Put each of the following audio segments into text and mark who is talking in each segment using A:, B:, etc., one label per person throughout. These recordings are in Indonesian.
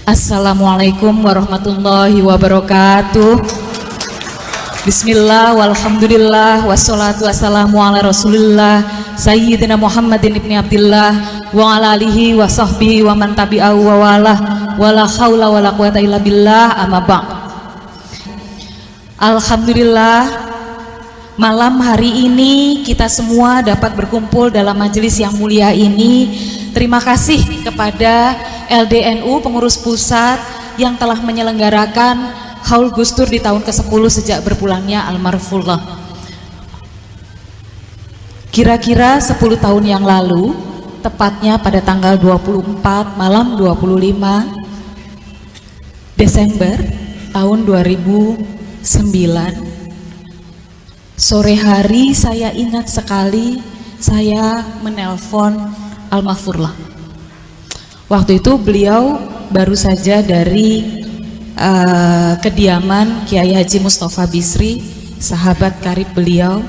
A: Assalamualaikum warahmatullahi wabarakatuh. Bismillah walhamdulillah wassalatu wassalamu ala rasulillah Sayyidina Muhammadin ibni Abdillah wa ala alihi wa sahbihi wa man tabi'ahu wa walah wala hawla wala quwata illa billah amma ba'd. Alhamdulillah, malam hari ini kita semua dapat berkumpul dalam majelis yang mulia ini. Terima kasih kepada LDNU pengurus pusat yang telah menyelenggarakan Haul Gusdur di tahun ke-10 sejak berpulangnya almarhumullah. Kira-kira 10 tahun yang lalu, tepatnya pada tanggal 24 malam 25 Desember tahun 2009, sore hari saya ingat sekali saya menelpon almarhumullah. Waktu itu beliau baru saja dari kediaman Kiai Haji Mustafa Bisri, sahabat karib beliau,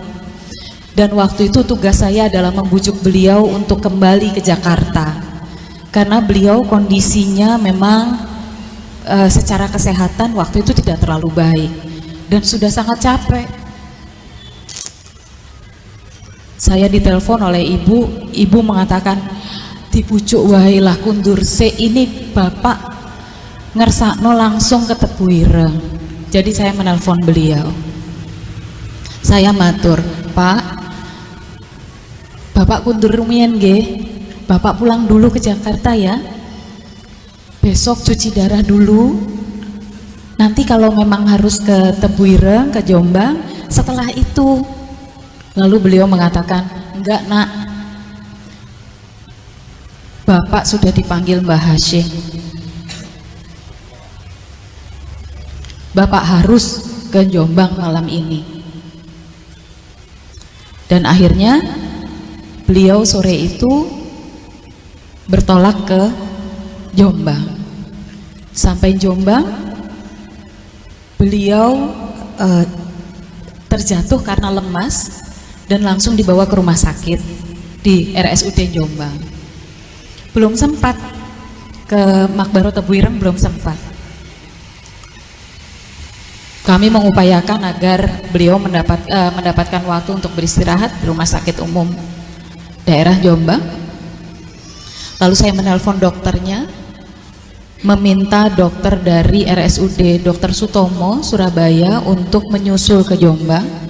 A: dan waktu itu tugas saya adalah membujuk beliau untuk kembali ke Jakarta karena beliau kondisinya memang secara kesehatan waktu itu tidak terlalu baik dan sudah sangat capek. Saya ditelepon oleh ibu mengatakan, dibujuk wailah kundur se ini bapak ngersakno langsung ke Tebu Ireng. Jadi saya menelpon beliau, saya matur, Pak, bapak kundur rumiyin nggih, bapak pulang dulu ke Jakarta ya, besok cuci darah dulu, nanti kalau memang harus ke Tebu Ireng, ke Jombang setelah itu. Lalu beliau mengatakan, enggak nak, bapak sudah dipanggil Mbah Hashim, bapak harus ke Jombang malam ini. Dan akhirnya beliau sore itu bertolak ke Jombang. Sampai Jombang beliau terjatuh karena lemas dan langsung dibawa ke rumah sakit di RSUD Jombang. Belum sempat ke Makbaro Tebu Ireng, belum sempat. Kami mengupayakan agar beliau mendapatkan waktu untuk beristirahat di rumah sakit umum daerah Jombang. Lalu saya menelpon dokternya, meminta dokter dari RSUD Dr. Sutomo Surabaya untuk menyusul ke Jombang,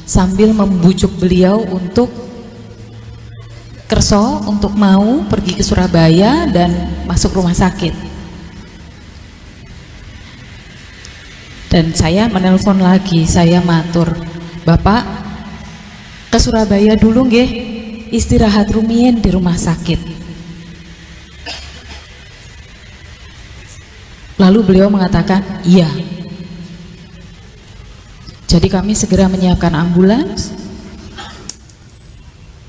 A: sambil membujuk beliau untuk kerso, untuk mau pergi ke Surabaya dan masuk rumah sakit. Dan saya menelpon lagi, saya matur, bapak ke Surabaya dulu nggih, istirahat rumiyin di rumah sakit. Lalu beliau mengatakan iya. Jadi kami segera menyiapkan ambulans.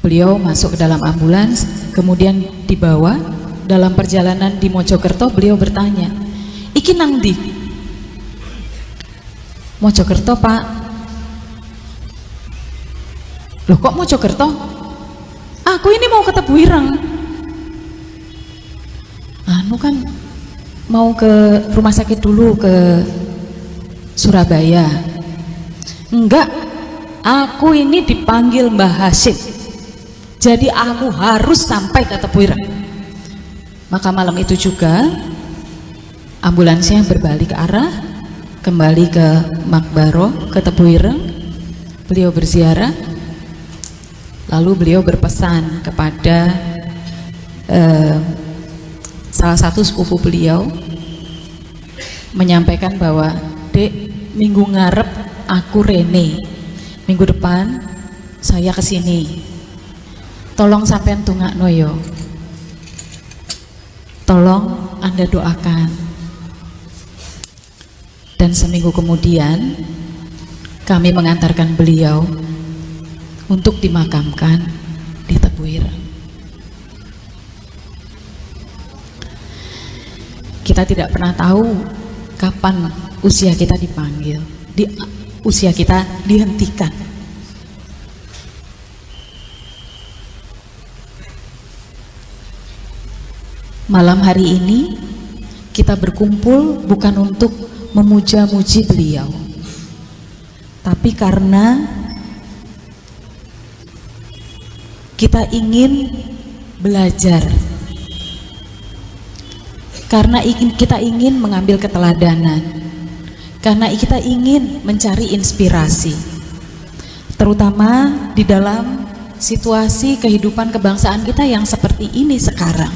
A: Beliau masuk ke dalam ambulans, kemudian dibawa. Dalam perjalanan di Mojokerto beliau bertanya, iki nang ndi? Mojokerto pak. Loh kok Mojokerto? Aku ini mau ke Tebu Ireng. Anu kan mau ke rumah sakit dulu ke Surabaya. Enggak, aku ini dipanggil Mbah Hashim, jadi aku harus sampai ke Tebu Ireng. Maka malam itu juga ambulansnya berbalik arah, kembali ke Makbaro, ke Tebu Ireng. Beliau berziarah, lalu beliau berpesan kepada salah satu sepupu beliau, menyampaikan bahwa, Dek, minggu ngarep aku rene, minggu depan saya kesini, tolong sampean tungakno yo, tolong Anda doakan. Dan seminggu kemudian kami mengantarkan beliau untuk dimakamkan di Tebu Ireng. Kita tidak pernah tahu kapan usia kita dipanggil, usia kita dihentikan. Malam hari ini kita berkumpul bukan untuk memuja-muji beliau, tapi karena kita ingin belajar, karena kita ingin mengambil keteladanan, karena kita ingin mencari inspirasi, terutama di dalam situasi kehidupan kebangsaan kita yang seperti ini sekarang,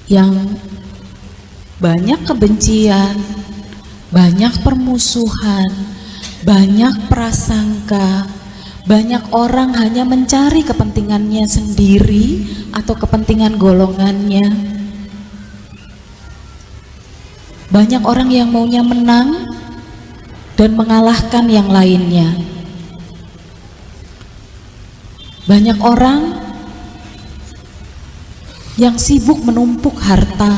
A: yang banyak kebencian, banyak permusuhan, banyak prasangka, banyak orang hanya mencari kepentingannya sendiri atau kepentingan golongannya. Banyak orang yang maunya menang dan mengalahkan yang lainnya. Banyak orang yang sibuk menumpuk harta,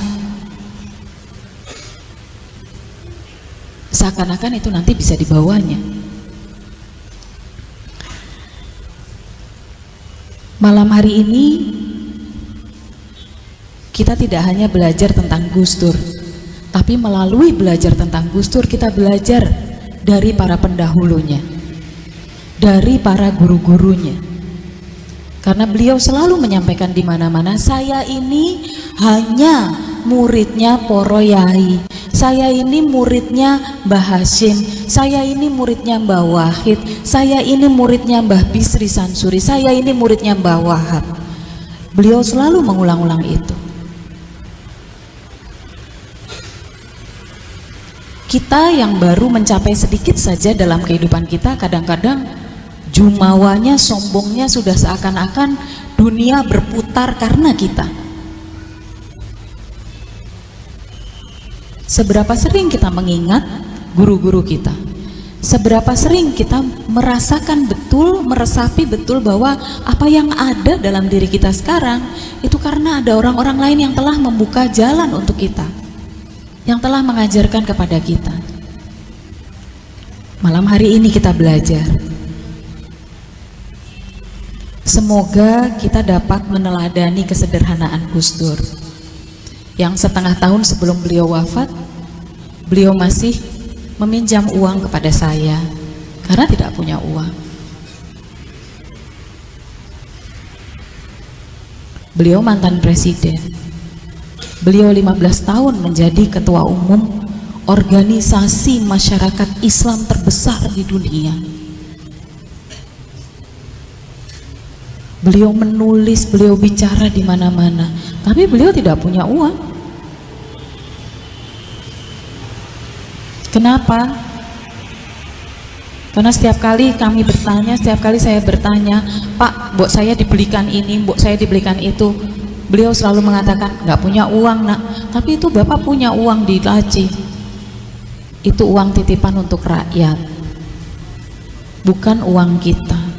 A: seakan-akan itu nanti bisa dibawanya. Malam hari ini kita tidak hanya belajar tentang Gus Dur, tapi melalui belajar tentang Gus Dur kita belajar dari para pendahulunya, dari para guru-gurunya. Karena beliau selalu menyampaikan di mana-mana, saya ini hanya muridnya Poro Yai, saya ini muridnya Mbah Hashim, saya ini muridnya Mbah Wahid, saya ini muridnya Mbah Bisri Sansuri, saya ini muridnya Mbah Wahab. Beliau selalu mengulang-ulang itu. Kita yang baru mencapai sedikit saja dalam kehidupan kita, kadang-kadang jumawanya, sombongnya sudah seakan-akan dunia berputar karena kita. Seberapa sering kita mengingat guru-guru kita? Seberapa sering kita merasakan betul, meresapi betul bahwa apa yang ada dalam diri kita sekarang itu karena ada orang-orang lain yang telah membuka jalan untuk kita, yang telah mengajarkan kepada kita. Malam hari ini kita belajar. Semoga kita dapat meneladani kesederhanaan Gus Dur, yang setengah tahun sebelum beliau wafat, beliau masih meminjam uang kepada saya karena tidak punya uang. Beliau mantan presiden, beliau 15 tahun menjadi ketua umum organisasi masyarakat Islam terbesar di dunia. Beliau menulis, beliau bicara di mana-mana, tapi beliau tidak punya uang. Kenapa? Karena setiap kali kami bertanya, setiap kali saya bertanya, Pak, mbok saya dibelikan ini, mbok saya dibelikan itu, beliau selalu mengatakan, nggak punya uang nak. Tapi itu Bapak punya uang di laci. Itu uang titipan untuk rakyat, bukan uang kita.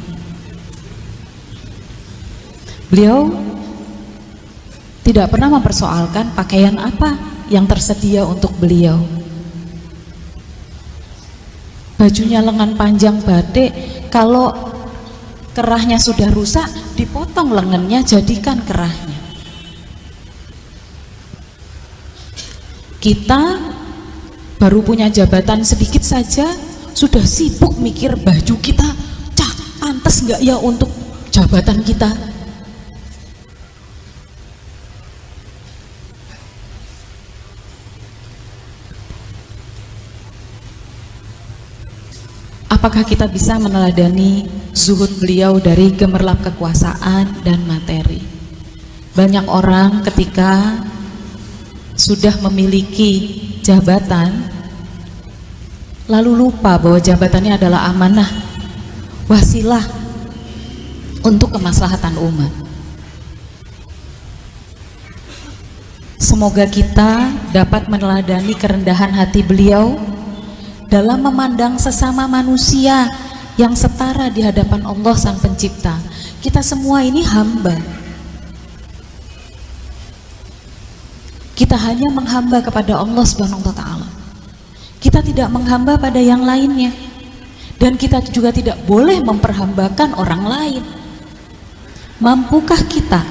A: Beliau tidak pernah mempersoalkan pakaian apa yang tersedia untuk beliau. Bajunya lengan panjang batik, kalau kerahnya sudah rusak, dipotong lengannya, jadikan kerahnya. Kita baru punya jabatan sedikit saja, sudah sibuk mikir baju kita, pantas nggak ya untuk jabatan kita. Apakah kita bisa meneladani zuhud beliau dari gemerlap kekuasaan dan materi? Banyak orang ketika sudah memiliki jabatan lalu lupa bahwa jabatannya adalah amanah, wasilah untuk kemaslahatan umat. Semoga kita dapat meneladani kerendahan hati beliau dalam memandang sesama manusia yang setara di hadapan Allah Sang Pencipta. Kita semua ini hamba. Kita hanya menghamba kepada Allah Subhanahu wa Ta'ala. Kita tidak menghamba pada yang lainnya, dan kita juga tidak boleh memperhambakan orang lain. Mampukah kita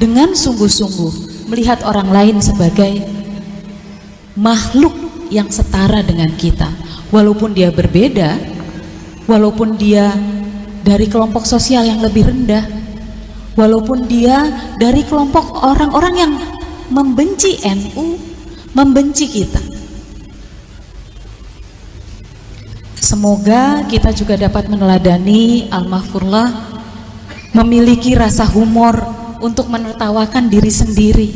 A: dengan sungguh-sungguh melihat orang lain sebagai makhluk yang setara dengan kita, walaupun dia berbeda, walaupun dia dari kelompok sosial yang lebih rendah, walaupun dia dari kelompok orang-orang yang membenci NU, membenci kita. Semoga kita juga dapat meneladani Al-Mahfurlah, memiliki rasa humor untuk menertawakan diri sendiri.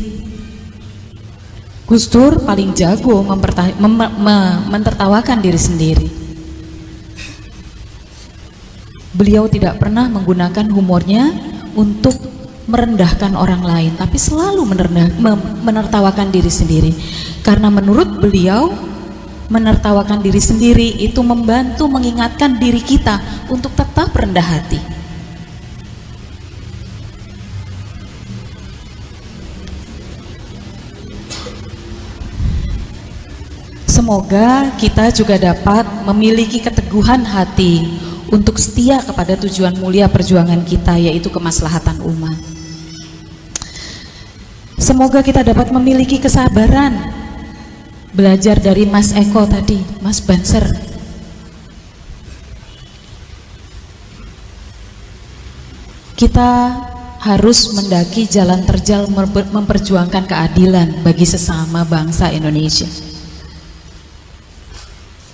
A: Gus Dur paling jago mentertawakan diri sendiri. Beliau tidak pernah menggunakan humornya untuk merendahkan orang lain, tapi selalu menertawakan diri sendiri. Karena menurut beliau, menertawakan diri sendiri itu membantu mengingatkan diri kita untuk tetap rendah hati. Semoga kita juga dapat memiliki keteguhan hati untuk setia kepada tujuan mulia perjuangan kita, yaitu kemaslahatan umat. Semoga kita dapat memiliki kesabaran, belajar dari Mas Eko tadi, Mas Banser. Kita harus mendaki jalan terjal memperjuangkan keadilan bagi sesama bangsa Indonesia.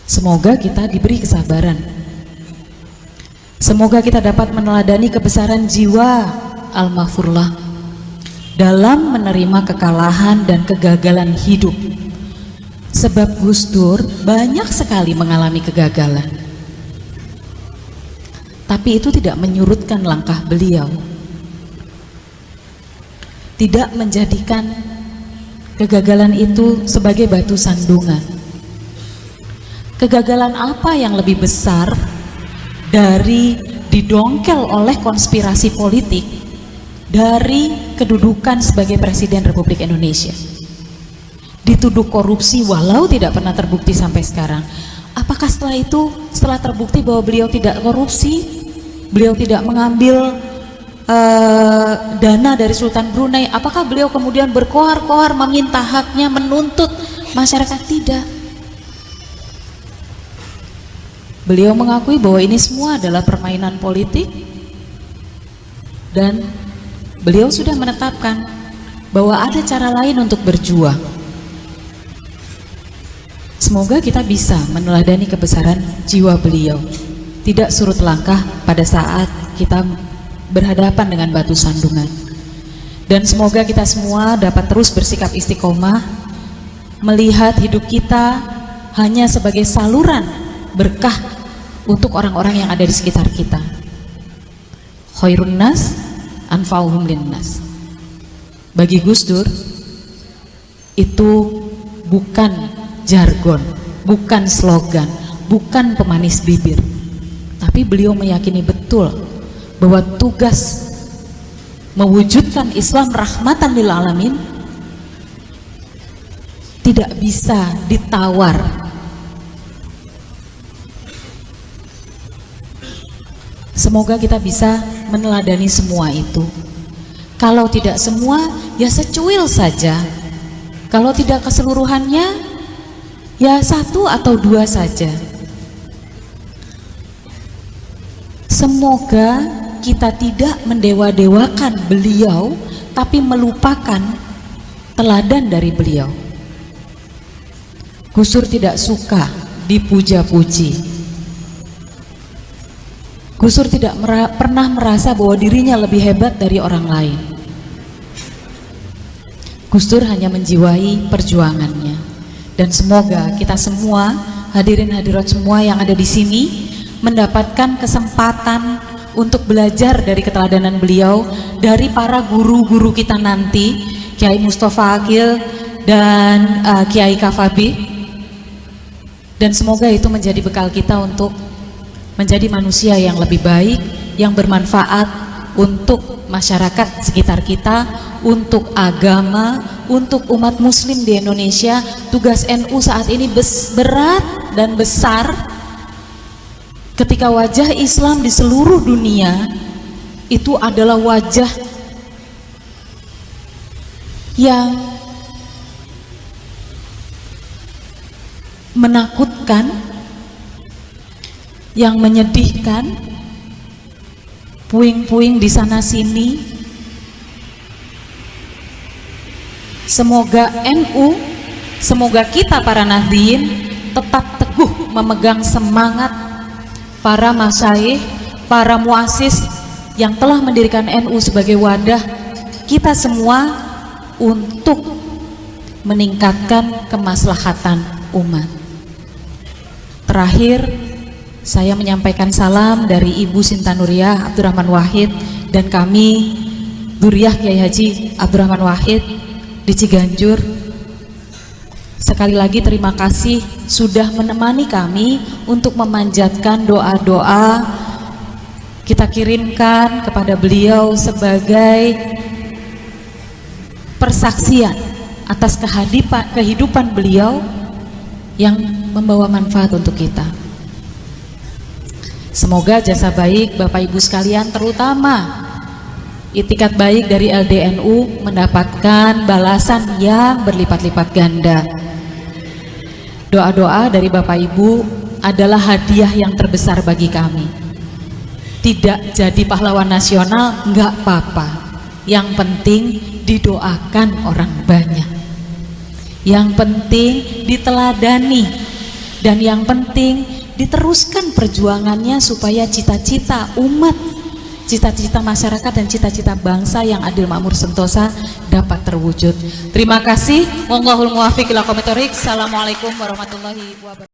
A: Semoga kita diberi kesabaran. Semoga kita dapat meneladani kebesaran jiwa Al-Mahfurlah dalam menerima kekalahan dan kegagalan hidup. Sebab Gus Dur banyak sekali mengalami kegagalan, tapi itu tidak menyurutkan langkah beliau, tidak menjadikan kegagalan itu sebagai batu sandungan. Kegagalan apa yang lebih besar dari didongkel oleh konspirasi politik dari kedudukan sebagai Presiden Republik Indonesia? Dituduh korupsi walau tidak pernah terbukti sampai sekarang. Apakah setelah itu, setelah terbukti bahwa beliau tidak korupsi, beliau tidak mengambil dana dari Sultan Brunei, apakah beliau kemudian berkoar-koar meminta haknya, menuntut masyarakat? Tidak. Beliau mengakui bahwa ini semua adalah permainan politik, dan beliau sudah menetapkan bahwa ada cara lain untuk berjuang. Semoga kita bisa meneladani kebesaran jiwa beliau, tidak surut langkah pada saat kita berhadapan dengan batu sandungan. Dan semoga kita semua dapat terus bersikap istiqomah, melihat hidup kita hanya sebagai saluran berkah untuk orang-orang yang ada di sekitar kita. Khairun nas anfa'uhum linnas. Bagi Gus Dur itu bukan jargon, bukan slogan, bukan pemanis bibir, tapi beliau meyakini betul bahwa tugas mewujudkan Islam rahmatan lil alamin tidak bisa ditawar. Semoga kita bisa meneladani semua itu. Kalau tidak semua, ya secuil saja. Kalau tidak keseluruhannya, ya 1 atau 2 saja. Semoga kita tidak mendewa-dewakan beliau, tapi melupakan teladan dari beliau. Gus Dur tidak suka dipuja-puji. Gus Dur tidak pernah merasa bahwa dirinya lebih hebat dari orang lain. Gus Dur hanya menjiwai perjuangannya. Dan semoga kita semua, hadirin hadirat semua yang ada di sini, mendapatkan kesempatan untuk belajar dari keteladanan beliau, dari para guru-guru kita nanti, Kiai Mustafa Akil dan Kiai Kafabi. Dan semoga itu menjadi bekal kita untuk menjadi manusia yang lebih baik, yang bermanfaat untuk masyarakat sekitar kita, untuk agama, untuk umat muslim di Indonesia. Tugas NU saat ini berat dan besar, ketika wajah Islam di seluruh dunia itu adalah wajah yang menakutkan, yang menyedihkan, puing-puing di sana sini. Semoga NU, semoga kita para Nahdliyin tetap teguh memegang semangat para masyayikh, para muassis yang telah mendirikan NU sebagai wadah kita semua untuk meningkatkan kemaslahatan umat. Terakhir, saya menyampaikan salam dari Ibu Sinta Nuriyah Abdurrahman Wahid dan kami Dzurriyyah Kiai Haji Abdurrahman Wahid di Ciganjur. Sekali lagi terima kasih sudah menemani kami untuk memanjatkan doa-doa. Kita kirimkan kepada beliau sebagai persaksian atas kehidupan beliau yang membawa manfaat untuk kita. Semoga jasa baik Bapak Ibu sekalian, terutama itikat baik dari LDNU mendapatkan balasan yang berlipat-lipat ganda. Doa-doa dari Bapak Ibu adalah hadiah yang terbesar bagi kami. Tidak jadi pahlawan nasional nggak apa-apa, yang penting didoakan orang banyak, yang penting diteladani, dan yang penting diteruskan perjuangannya supaya cita-cita umat, cita-cita masyarakat dan cita-cita bangsa yang adil, makmur, sentosa dapat terwujud. Terima kasih. Wallahul muwaffiq ila aqwamit thoriq. Assalamualaikum warahmatullahi wabarakatuh.